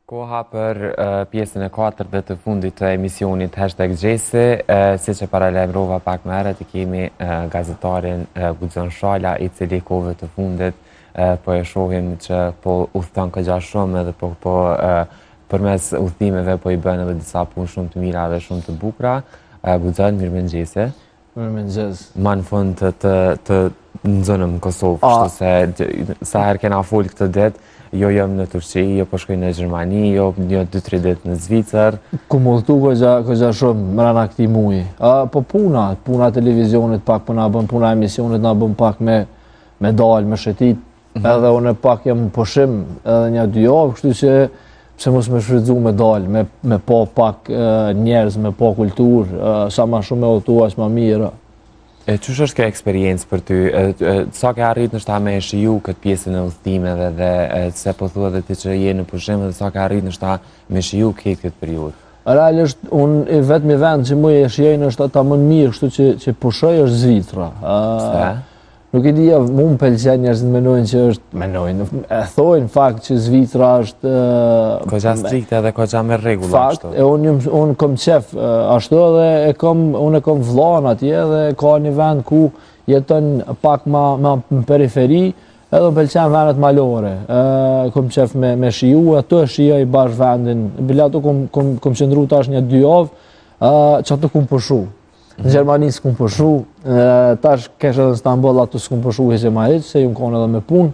Koha për pjesën e 4 dhe të fundit të emisionit #Gjesi, si që paralajmërova pak më herët, kemi gazetarin Guxon Shala, i cili kohëve të fundit po e shohim që po udhton këgja shumë edhe po përmes udhtimeve po i bën edhe disa punë shumë të mira dhe shumë të bukura. Guxon, mirëmëngjesi. Mirëmëngjes. Ma në fund të nxënëm Kosovë, kështu se sa herë kena fol këtë ditë, jo jam në Turqi, jo po shkoj në Gjermani, jo 2-3 ditë në Zvicër. Ku mulltu këgja shumë mrena këti muji. Po puna televizionit pak po na bën, puna emisionit na bën pak me dalë, me shetit. Edhe unë pak jam pushim edhe 1-2 javë, kështu që pse mos me shfrytzu me dalë, me po pak njerëz, me po kulturë, sa ma shumë me otu, as ma mirë. Qësh është kjo eksperiencë për ty? Sa ke arrit nështëta me shiju këtë pjesën e udhtimeve dhe se po thua dhe ti që je në pushim dhe sa ke arrit nështëta me shiju këtë periudhë? Realisht, unë vetëm i vend që mu e shijejnë është ata më mirë, kështu që pushoj është Zvicra. Pse? Nuk e dija, mu më pëlqen njerëzit menojnë që është, e thojnë fakt që Zvicra është... Këgja strikte dhe këgja me regulla ashtu. Fakt, unë kom qef ashtu edhe unë e kom vllon atje dhe ka një vend ku jeton pak ma në periferi edhe më pëlqen vendet malore. Kom qef me shiju, ato e shijoj bash vendin. Bilatu kom qëndru tash 1-2 javë, që ato kom pushu. Në Gjermani s'kum pushu, tash kesh edhe në Istanbul ato s'kum pushu heqe ma heq, se ju më konë edhe me punë.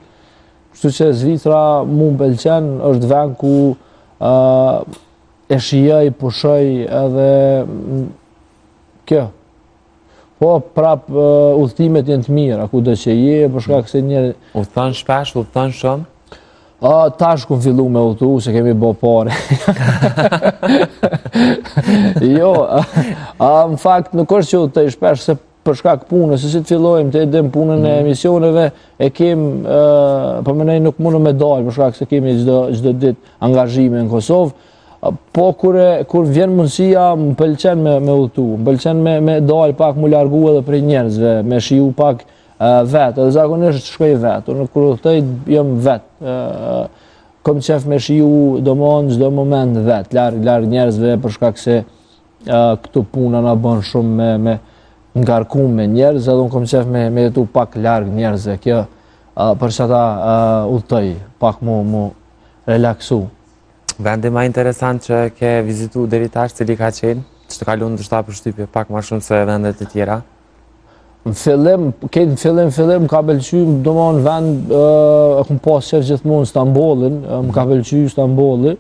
Kështu që Zvicra mu më pëlqen, është vend ku e shijoj, pushoj edhe kjo. Po prap udhtimet jenë të mira, ku do që je, për shkak se njerë... Udhton shpesh, udhton shumë? Tash ku fillu me udhtu, se kemi bo pare. Jo, në fakt nuk është që të shpesh se për shkak punës, se si të fillojmë të edhem punën e emisioneve, e kemë, përmenej nuk mundë me dalë, për shkak se kemi çdo ditë angazhime në Kosovë, po kur vjen mundësia, më pëlqen me udhtu, më pëlqen me dalë pak, mu largu edhe prej njerëzve, me shiju pak vetë, edhe zakonisht shkoj vetë, unë kur udhtoj jam vetë, kom qef me shiju domon çdo moment vetë, larg njerëzve, për shkak se këtu puna na bën shumë me ngarkum me njerëz, edhe unë kom qef me jetu pak larg njerëzve, kjo për që ata udhtoj, pak mu relaksu. Vendi ma interesant që ke vizitu deri tash, cili ka qenë, që të kalun të përshtypje pak ma shumë se vendet e tjera? Në fillim ka pëlqy, do më në vend, e kom pas qef gjithmonë Stambollin, më ka pëlqy Stambolli,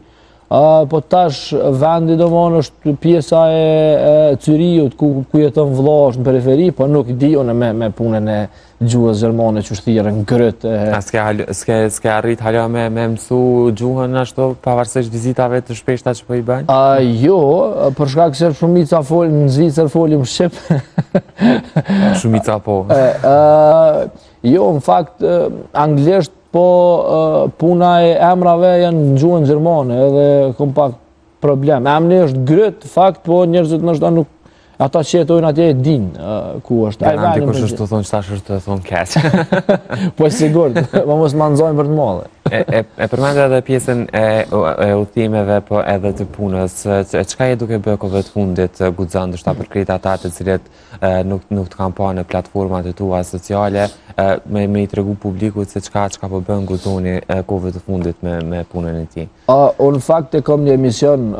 po tash vendi do më në është pjesa e Cyriut, ku jeton vlla është në periferi, po nuk di unë me punën e gjuhës gjermane që shtirë në gërët. S'ke arrit hala me mësu gjuhën ashtu, pavarësisht vizitave të shpeshta që po i bëjnë? Jo, për shkak se shumica folin, në Zvicër folim shqip. Shumica po. Jo, në fakt, anglisht, po puna e emrave janë në gjuhën gjermane, edhe kom pak problem. Emni është gryt, fakt, po njerëzit nështë nuk, ata që jetojnë atje e din ku është. Nga dikush është të thonë që tash është të thonë keq. Po e sigurt, ma mos ma nëzojnë për të madhe. E përmendë edhe pjesën e udhtimeve, po edhe të punës. Çka je duke bërë kohëve të fundit, Guxon, ndoshta për krejt ata të cilët nuk të kanë pa në platformat e tua sociale, me i tregu publikut se çka po bën Guxoni kohëve të fundit me punën e tij? Unë fakt e kam një emision,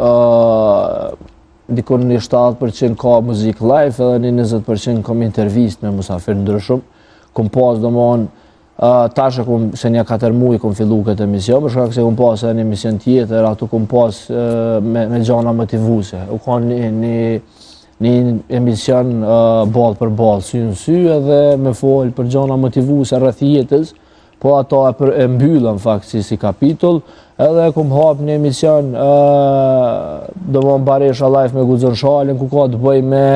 dikon një 70% ka muzik live, edhe një 20% kam intervist me musafir ndryshëm. Kom pas do mon, tash se një 4 muaj kom fillu këtë emision, për shkak se kom pas edhe një emision tjetër, ato kom pas me gjana motivuse. U ka një emision ball për ball, sy në sy, edhe me fol për gjana motivuse rreth jetës, po ato e mbyllën fakt si kapitull, edhe kom hap një emision do më Baresha Live me Guxon Shalën, ku ka të bëj me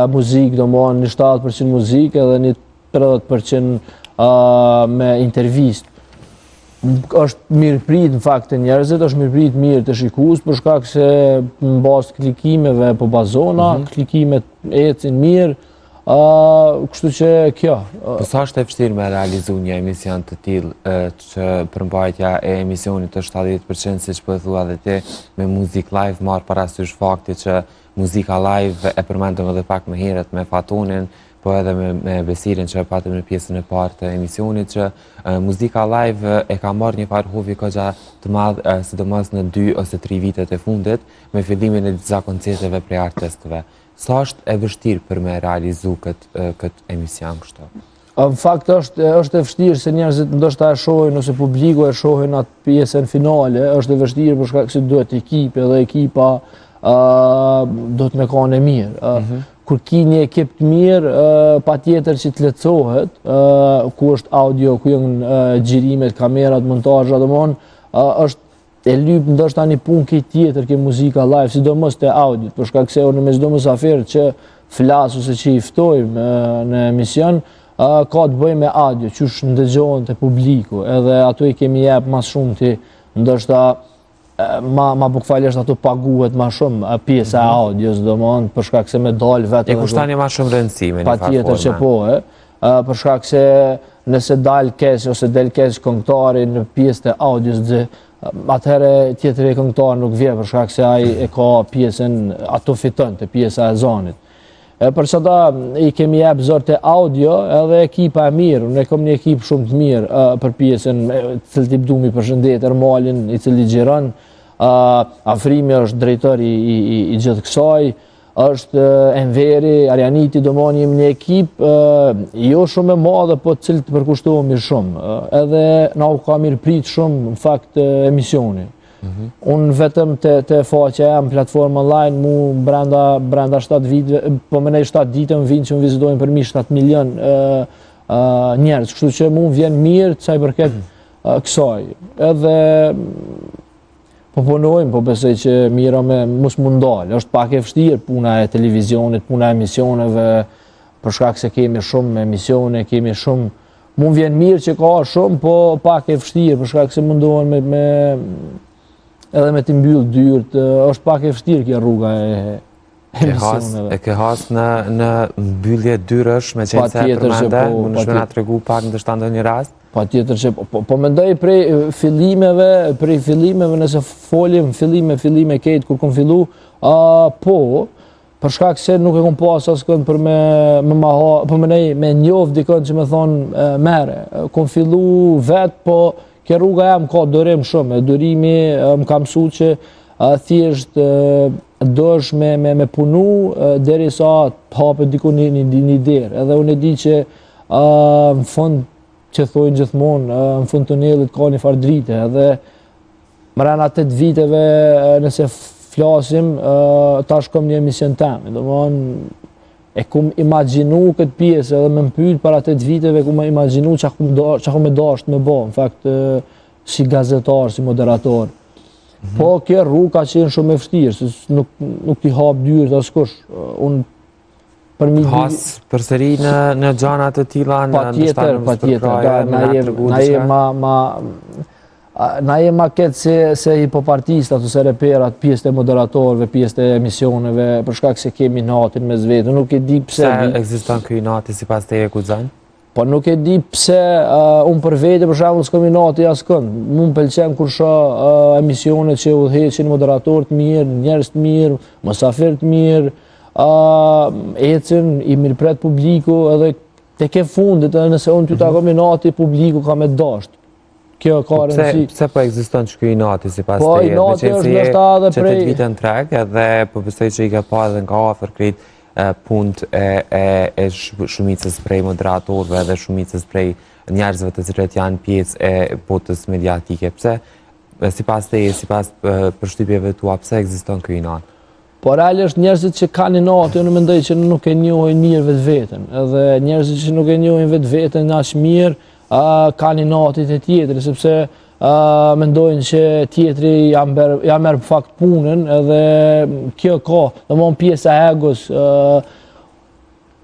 muzik, do më një 70% muzik edhe një 30% me intervist. është mirëprit në fakt të njerëzit, është mirëprit mirë të shikues, për shkak se në bazë të klikimeve po bazona, klikimet ecin mirë, Kështu që kjo. Po sa është e vështirë me realizu një emision të tillë që përmbajtja e emisionit është 70% siç po e thua edhe ti, me muzikë live marr parasysh fakti që muzika live e përmendëm edhe pak më herët me Fatonin, po edhe me Besirin që e patëm në pjesën e parë të emisionit që muzika live e ka marrë një farë huvi goxha të madh, sidomos në 2 ose 3 vitet e fundit, me fillimin e disa koncerteve prej artistëve. Sa është e vështirë për me realizu këtë emision kështu? Në fakt është e vështirë se njerëzit ndoshta e shohin ose publiku e shohin atë pjesën finale, është e vështirë për shkak se duhet ekipi dhe ekipa do të me kanë e mirë. Kur ki një ekip të mirë, patjetër që të lehtësohet, ku është audio, ku janë xhirimet, kamerat, montazha, domthon është e lyp ndoshta një punë këtë tjetër ke muzika live, sidomos te audio, për shkak se unë me çdo mysafir që flas ose që i ftojmë në emision, ka të bëjë me audio, qysh ndëgjohen te publiku, edhe ato i kemi jep më shumë ti, ndoshta ma bukfalisht ato paguhet më shumë pjesa e audios, domthon për shkak se me dal vetë. E kushton një më shumë rëndësi në patjetër që po, për shkak se nëse dal keq ose del keq këngëtari në pjesë të audios atëherë tjetri këngëtar nuk vjen për shkak se ai e ka pjesën, ato fiton te pjesa e zanit. Për çdo i kemi jep zor te audio edhe ekipa e mirë, ne kemi një ekip shumë të mirë për pjesën, cilët i dumi përshëndet Ermalin i cili xhiron, Afrimi është drejtori i gjithë kësaj, është Enveri, Arianiti, domoni jemi një ekip jo shumë e madhe, po të cilët përkushtohemi shumë. Edhe na u ka mirë prit shumë në fakt emisioni. Unë vetëm te faqja jam platformë online, mu brenda 7 viteve, po më nej 7 ditë më vinë që më vizitojnë për mi 7 milion njerëz, kështu që mu vjen mirë sa i përket kësaj. Edhe po punojmë, po besoj që mira me mos mund dalë. Është pak e vështirë puna e televizionit, puna e emisioneve, për shkak se kemi shumë emisione, kemi shumë. Mund vjen mirë që ka shumë, po pak e vështirë për shkak se mundohen edhe me të mbyll dyert, është pak e vështirë kjo rruga e emisioneve. E ke has në mbyllje dyresh me qenë se e përmende, mund është me nga tregu pak ndoshta ndonjë rast? Patjetër që po mendoj prej fillimeve nëse folim fillime këtë kur kom fillu, po për shkak se nuk e kom pas askënd për me njoft dikon që me thonë mere. Kom fillu vetë, po kjo rruga jam ka dorim shumë. Dorimi më ka mësu që thjesht dosh me punu derisa të hapet diku një derë. Edhe unë e di që në fund që thojnë gjithmonë, në fund tunelit ka një farë drite, edhe mrena 8 viteve nëse flasim, tash kom një emision temë. E kum imaginu këtë pjesë edhe me mpyt para 8 viteve, kum imaginu që akum me dasht me bo, në fakt, si gazetar, si moderator. Po kjo rrugë ka qenë shumë e vështirë, se nuk t'i hap dyert askush. Has përsëri në gjana të tilla në patjetër. Na jema këtë se hipopartistat ose reperat, pjesë të moderatorëve, pjesë të emisioneve, për shkak se kemi natin me vetë. Nuk e di pse. Se ekziston ky nati sipas teje Guxon? Po nuk e di pse unë për vete për shembull s'kam nati askënd. Mu m'pëlqen kur shoh emisione që udhëheqin moderatorë të mirë, njerëz të mirë, mysafir të mirë. Ecën, i mirëpret publiku, edhe te ke fundit, edhe nëse unë ty takon inati, publiku ka me dasht. Kjo ka rëndësi. Pse po ekziston që ky inati sipas teje? Po inati është ndoshta edhe prej 8 vite në treg, edhe po besoj që i ka pa edhe nga afër krejt punët e shumicës prej moderatorëve edhe shumicës prej njerëzve të cilët janë pjesë e botës mediatike. Pse sipas teje, sipas përshtypjeve tua, pse ekziston ky inat? Po realisht njerëzit që kanë inati, unë mendoj që nuk e njohin mirë vetveten. Edhe njerëzit që nuk e njohin vetveten aq mirë, kanë inatit e tjetrit, sepse mendojnë që tjetri ja merr fakt punën, edhe kjo ka, domthon pjesa e egos,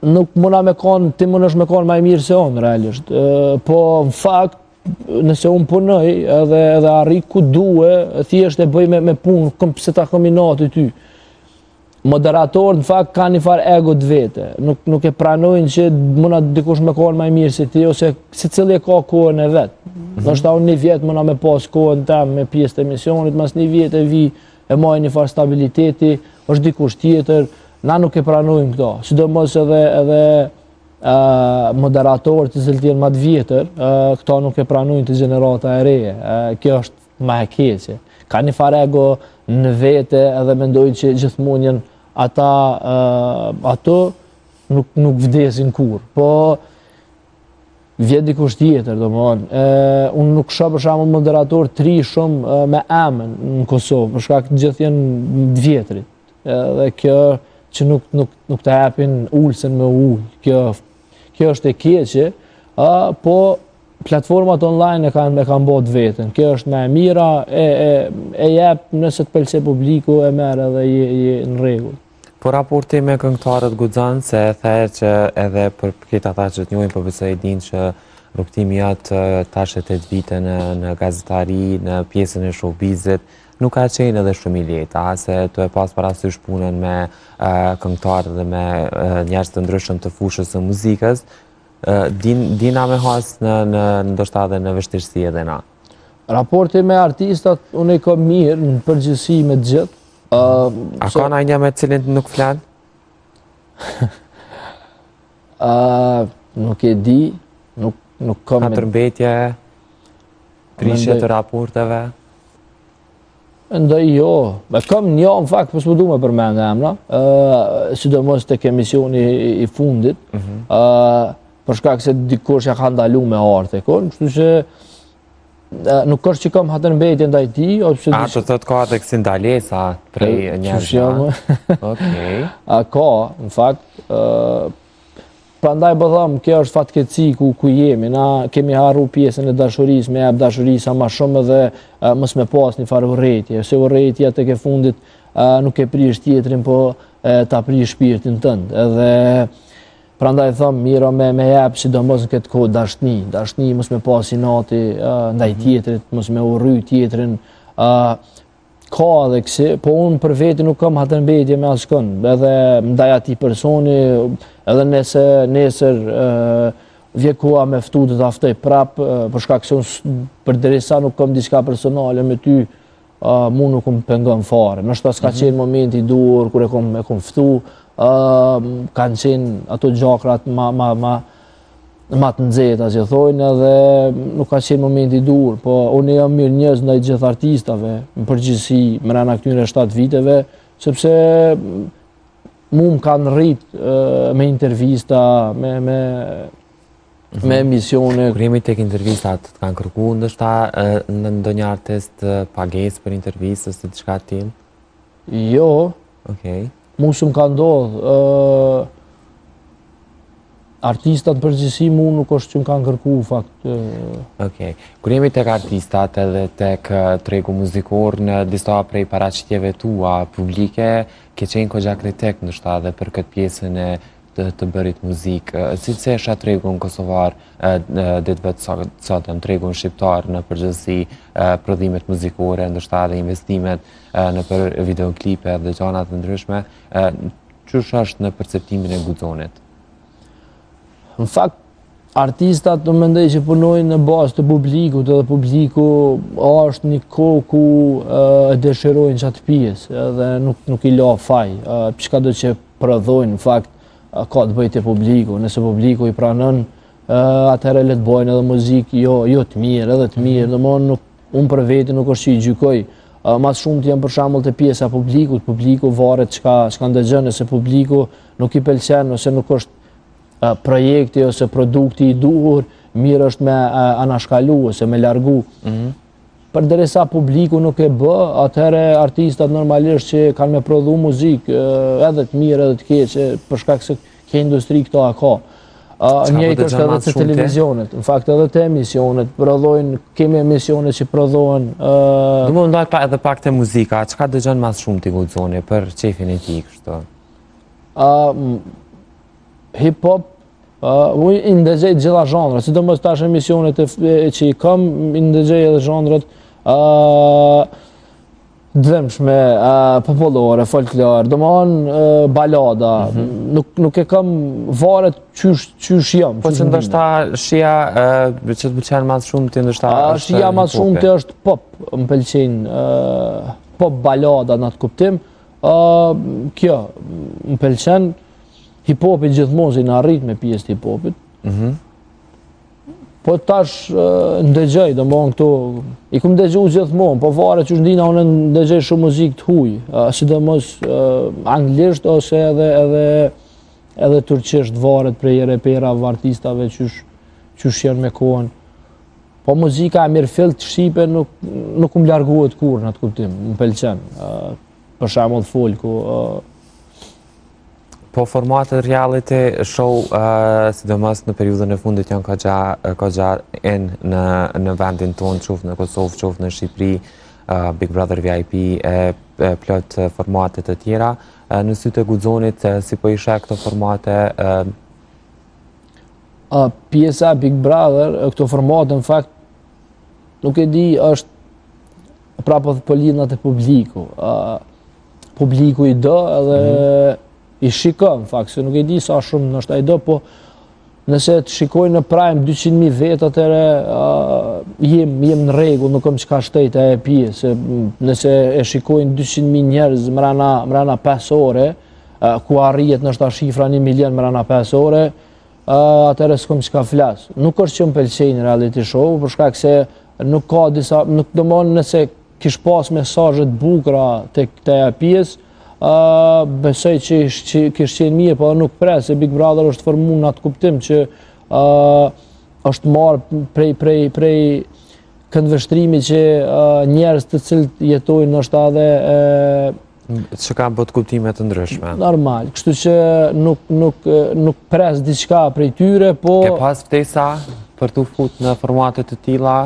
nuk mund me kanë, ti mundesh me kanë më mirë se unë realisht. Po në fakt nëse unë punoj edhe arri ku duhe, thjesht e bëj me punë, pse ta kam inatin ty. moderatorët në fakt kanë një farë ego të vete, nuk e pranojnë që mëna dikush me kohën më mirë si ti, ose si cili e ka kohën e vetë. Nështë ta unë një vjetë mëna me pas kohën tem me pjesë të emisionit, mas një vjetë e vi e maj një farë stabiliteti, është dikush tjetër, na nuk e pranojnë këto. Sidomos edhe moderatorët të cilët janë më të vjetër, këto nuk e pranojnë të gjenerata e reje. Kjo është më e keqe. Ka një farë ego në vete edhe mendojnë që gjithmonë janë ato nuk vdesin kur. Po vjet dikush tjetër, domethënë. Unë nuk shoh për shembull moderator të ri shumë me emën në Kosovë, për shkak të gjithë janë të vjetrit. Edhe kjo që nuk të hapin ulsen me ujë. Kjo është e keqe, po platformat online e kanë bërë vetën. Kjo është më e mira, e jep nëse të pëlqej publiku e merr edhe je në rregull. Po raporti me këngëtarët guxon se e the që edhe për këta ata që të njohin po besoj dinë që rrugtimi jot tash 8 vite në gazetari, në pjesën e showbizit, nuk ka qenë edhe shumë i lehtë, se të e pas parasysh punën me këngëtarë dhe me njerëz të ndryshëm të fushës së muzikës, dina me has në ndoshta edhe në vështirësi edhe na. Raporti me artistat unë e kam mirë në përgjithësi me të gjithë. A ka ndonjë me cilin nuk flan? Nuk e di, nuk kam. Katërmbetje, prishje të raporteve? Ndoj jo, kam një në fakt, po s'po du me përmend emra, sidomos tek emisioni i fundit, për shkak se dikush ja ka ndalu me arte, kështu që nuk është që kam hatërmbetje ndaj tij, ose a të thotë ka tek si ndalesa prej njerëzve. Okej. Ka, në fakt, prandaj po them, kjo është fatkeqësi ku jemi. Na kemi harru pjesën e dashurisë, me jap dashurisë sa më shumë dhe mos me pas një farë urrëtie, se urrëtia tek e fundit nuk e prish tjetrin, po ta prish shpirtin tënd. Edhe prandaj them, mira me jap sidomos në këtë kohë dashni, mos me pas inati ndaj tjetrit, mos me urry tjetrin. Ka edhe kësi, po unë për veti nuk kam hatërmbetje me askën, edhe ndaj atij personi, edhe nesër vje koha me ftu të aftoj prap, për shkak se unë përderisa nuk kam diçka personale me ty, mu nuk më pengon fare. Nështë s'ka qenë momenti i duhur kur e kom ftu, kanë qenë ato gjakrat ma të nxehta, që thojnë, edhe nuk ka qenë momenti i duhur, po unë jam mirë njerëz ndaj gjithë artistave, në përgjithësi brenda këtyre 7 viteve, sepse mu më kanë rrit me intervista, me emisione. Kur jemi tek intervistat, të kanë kërkuar ndoshta në ndonjë artist pagesë për intervistë ose diçka të tillë? Jo. Okej. Mu s'm ka ndodhur. Artistat përgjithësi mu nuk është që më kanë kërku fakt. Okej. Kur jemi tek artistat edhe tek tregu muzikor, në disa prej paraqitjeve tua publike, ke qenë kogja kritik ndoshta edhe për këtë pjesën e të bërit muzikë. Si se është tregun kosovar ditëve të sotëm, tregun shqiptar në përgjithësi, prodhimet muzikore, ndoshta edhe investimet në për videoklipe dhe gjëra të ndryshme, çush është në perceptimin e guxonit? Në fakt, artistat të mendoj që punojnë në bazë të publikut, edhe publiku është një kohë ku dëshirojnë qatë pjesë, edhe nuk i la faj. Çka do që prodhojnë, në fakt, ka të bëjtë e publiku. Nëse publiku i pranon, atëherë le të bojnë edhe muzikë jo të mirë, edhe të mirë. Domthonë, unë për veti nuk është që i gjykoj. Mas shumë të jam për shembull të pjesa publikut, publiku varet çka ndëgjon, nëse publiku nuk i pëlqen ose nuk është projekti ose produkti i duhur, mirë është me anashkalu ose me largu. Përderisa publiku nuk e bë, atëherë artistat normalisht që kanë me prodhu muzikë, edhe të mirë edhe të keqe, për shkak se kjo industri këto ka. Njëjtë është edhe të televizionet, në fakt edhe të emisionet, prodhojnë, kemi emisionet që prodhohen. Do më ndaj edhe pak të muzika, çka dëgjon mas shumë t'i guxoni për qefin e tij kështu? Hip-hop, unë i ndëgjej gjitha zhanrat, sidomos tash emisionet që i kam, i ndëgjej edhe zhanrat, dëmshme, popullore, folklor, domethënë balada, nuk e kam varet qysh jam. Po që ndoshta shija që të pëlqen më shumë ti ndoshta është shija më shumë ti është pop, më pëlqen pop balada në atë kuptim. Kjo më pëlqen hip-hopi gjithmonë që në arrit me pjesë të hip-hopit. Po tash ndëgjoj, domethënë këtu i kum dëgjuar gjithmonë, po varet që ndina unë ndëgjoj shumë muzikë të huaj, sidomos anglisht ose edhe turqisht, varet prej reperave, artistave qysh janë me kohën. Po muzika e mirëfillt shqipe nuk më largohet kurrë në atë kuptim, më pëlqen. Për shembull folku. Po formatet reality show, sidomos në periudhën e fundit janë kogja në vendin tonë, qoftë në Kosovë, qoftë në Shqipëri, Big Brother VIP, plot formate të tjera. Në sytë e Guxonit, si po i sheh këto formate? Pjesa Big Brother, këto formate në fakt nuk e di, është prapë po lidhet te publiku. Publiku i do edhe i shikon, në fakt, se nuk e di sa shumë nështë ai do, po nëse të shikojnë në prime 200.000 vetë, atëre jem në rregull, nuk kam çka shtejt e pjesë. Nëse e shikojnë 200.000 njerëz mrena 5 ore, ku arrijet nështë shifra 1 milion mrena 5 ore, atëre s'kam çka flas. Nuk është që më pëlqejnë reality show, për shkak se nuk ka disa, nuk domon nëse kish pas mesazhe të bukura tek e pjesë, besoj që kish qenë mirë, po nuk pres, se Big Brother është formuar në atë kuptim që është marrë prej këndvështrimi që njerëz të cilët jetojnë nështë edhe që kanë bot kuptime të ndryshme. Normal, kështu që nuk pres diçka prej tyre, po... Ke pas ftesa për të fut në formate të tilla?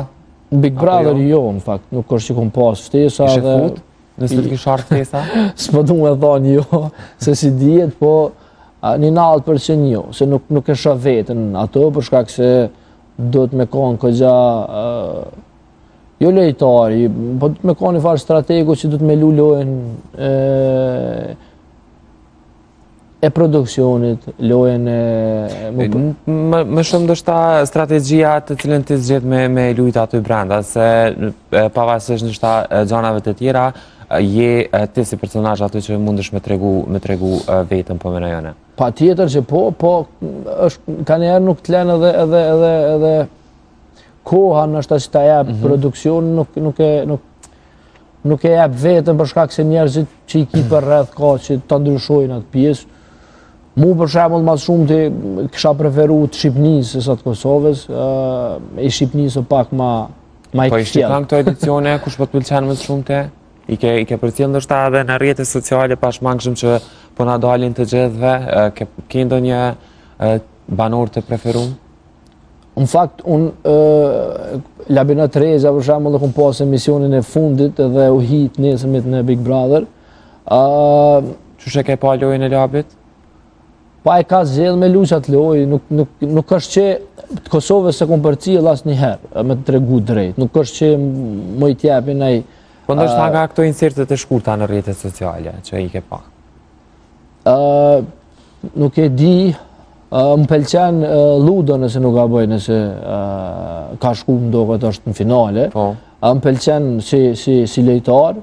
Big Brother jo, në fakt, nuk është që kom pas ftesa. Ishe fut? Nëse të kisha ftesa? S'po du me thonë jo, se si dihet, po një 90% jo, se nuk e shoh vetën ato, për shkak se do të me konë këgja jo lojtari, po do të me konë një farë strategu që do të me lujën e produksionit, lojën e... Më shumë ndoshta strategjia të cilën ti zgjedh me lujt aty brenda, se pavarësisht ndoshta gjanave të tjera, je ti si personazh aty që mundesh me tregu vetën po me jone. Patjetër që po ka njerë nuk të lënë edhe koha nështë që ta jep produksion, nuk e jep vetën për shkak se njerëzit që i ki për rreth ka që të ndryshojnë atë pjesë. Mu për shembull më shumë të kisha preferu të Shqipnisë se sa të Kosovës, i Shqipnisë pak ma i Po i shikon këto edicione, kush po të pëlqen më shumë te? I ke përcjell ndoshta edhe në rrjetet sociale pashmangshëm që po na dalin të gjithëve, ke ndonjë banor të preferuar? Në fakt, unë Labina Tereza për shembull kam pas emisionin e fundit dhe u hit nesërmit në Big Brother. Çush e ke pa lojën e Labit? Pa e ka zgjedh me luqat lojë, nuk është që të Kosovës se kom përcjell asnjëherë, me të tregu drejt. Nuk është që më i t'japin ai. Po ndoshta nga këto insertet e shkurta në rrjetet sociale që i ke pa. Nuk e di, më pëlqen Ludo nëse nuk gaboj, nëse ka shku më doket është në finale. Më pëlqen si lojtar.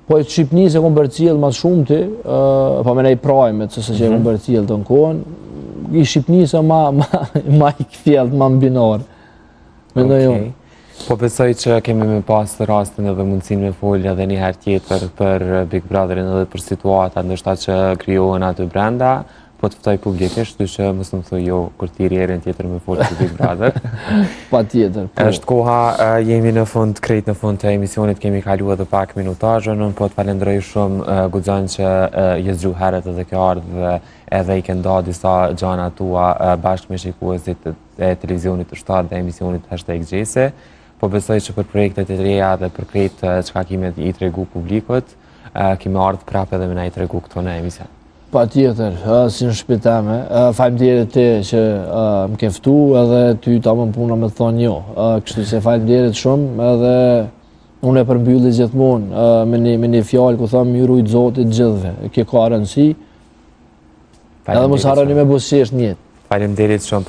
Po e Shqipëni se kom përcjell ma shumë ti, po me nej prajmet, se që kom përcjell të në kohën, i Shqipëni se ma i këthjelt, ma mbinar. Po besoj që kemi me pas të rastin edhe mundësin me folja dhe një herë tjetër për Big Brotherin edhe për situata ndoshta që krijohen aty brenda, po të ftoj publikisht, që mos më thuj jo kur ti herën tjetër me folë për Big Brother. Patjetër. Është koha, jemi në fund, krejt në fund të emisionit, kemi kaluar edhe pak minutazhën, unë po të falenderoj shumë Guxon që je zgju herët edhe ke ardhur dhe edhe i ke nda disa gjana tua bashkë me shikuesit e televizionit të shtatë dhe emisionit #Gjese. Po besoj që për projektet e reja dhe për krejt çka kime i tregu publikut, kime ardhë prapë edhe me na i tregu këto në emision. Patjetër, si në shpitame. Faleminderit ti që më ke ftu edhe ty ta më puna me thonë jo. Kështu se faleminderit shumë edhe Unë e përmbylli gjithmonë me një fjalë ku thamë ju rujt Zotit gjithve, kjo ka rëndësi, edhe mos harroni me buzëqesh në jetë. Faleminderit shumë.